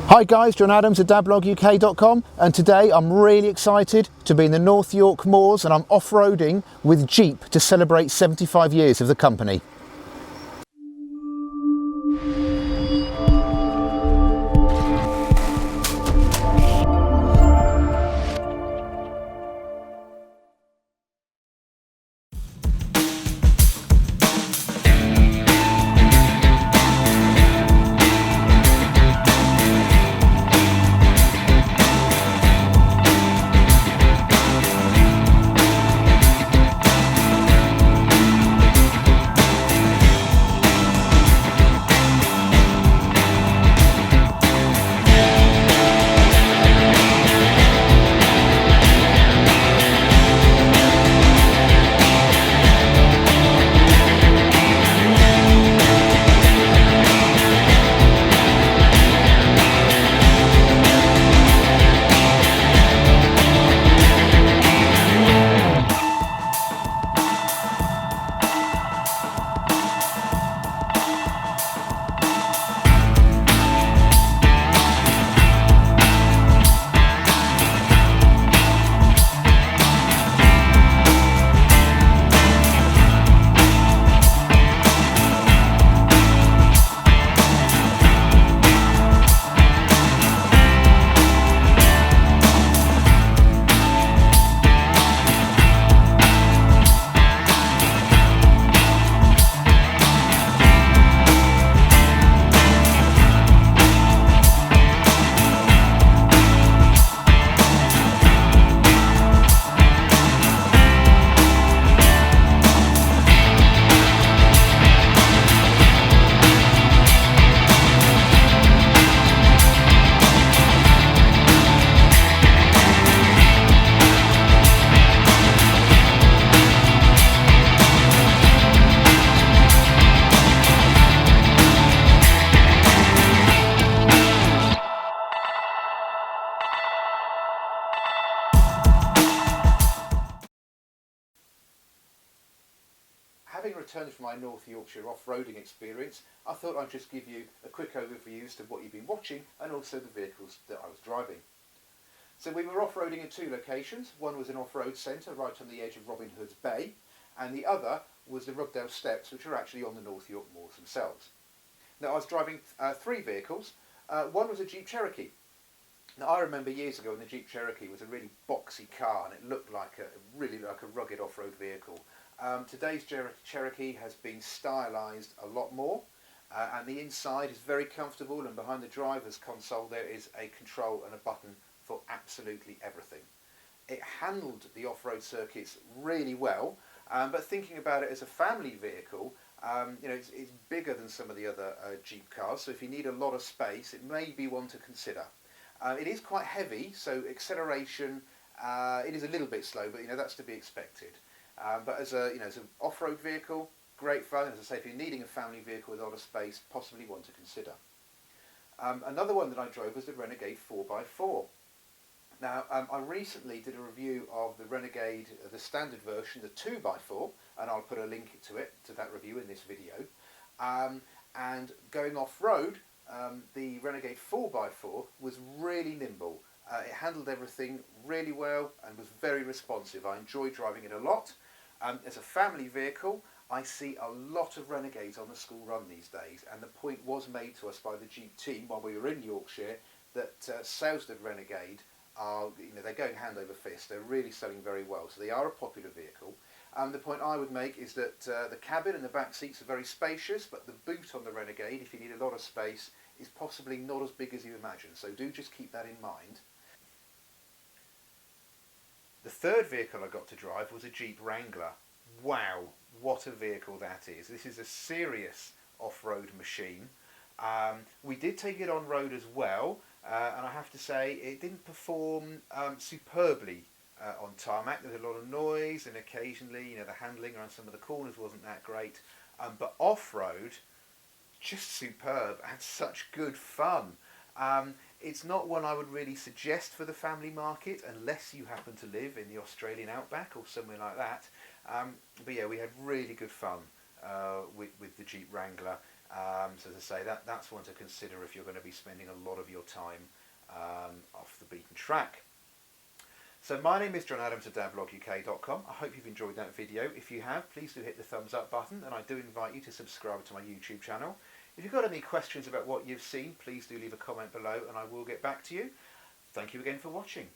Hi guys, John Adams at dabloguk.com, and today I'm really excited to be in the North York moors and I'm off-roading with Jeep to celebrate 75 years of the company. Having returned from my North Yorkshire off-roading experience, I thought I'd just give you a quick overview as to what you've been watching and also the vehicles that I was driving. So we were off-roading in two locations. One was an off-road centre right on the edge of Robin Hood's Bay, and the other was the Rugdale Steps, which are actually on the North York moors themselves. Now I was driving three vehicles. One was a Jeep Cherokee. Now I remember years ago when the Jeep Cherokee was a really boxy car and it looked like a rugged off-road vehicle. Today's Cherokee has been stylised a lot more, and the inside is very comfortable, and behind the driver's console there is a control and a button for absolutely everything. It handled the off-road circuits really well, but thinking about it as a family vehicle, it's bigger than some of the other Jeep cars, so if you need a lot of space it may be one to consider. It is quite heavy, so acceleration, it is a little bit slow, but that's to be expected. But as an off-road vehicle, great fun. As I say, if you're needing a family vehicle with a lot of space, possibly one to consider. Another one that I drove was the Renegade 4x4. Now, I recently did a review of the Renegade, the standard version, the 2x4, and I'll put a link to that review in this video. And going off-road, the Renegade 4x4 was really nimble. It handled everything really well and was very responsive. I enjoyed driving it a lot. As a family vehicle, I see a lot of Renegades on the school run these days, and the point was made to us by the Jeep team while we were in Yorkshire that sales of Renegade are, they're going hand over fist. They're really selling very well, so they are a popular vehicle. The point I would make is that the cabin and the back seats are very spacious, but the boot on the Renegade, if you need a lot of space, is possibly not as big as you imagine, so do just keep that in mind. The third vehicle I got to drive was a Jeep Wrangler. Wow, what a vehicle that is. This is a serious off-road machine. We did take it on road as well, and I have to say it didn't perform superbly on tarmac. There was a lot of noise, and occasionally the handling around some of the corners wasn't that great. But off-road, just superb and such good fun. It's not one I would really suggest for the family market unless you happen to live in the Australian outback or somewhere like that. But yeah, we had really good fun with the Jeep Wrangler, So as I say, that's one to consider if you're going to be spending a lot of your time off the beaten track. So my name is John Adams at dadbloguk.com. I hope you've enjoyed that video. If you have, please do hit the thumbs up button, and I do invite you to subscribe to my YouTube channel. If you've got any questions about what you've seen, please do leave a comment below and I will get back to you. Thank you again for watching.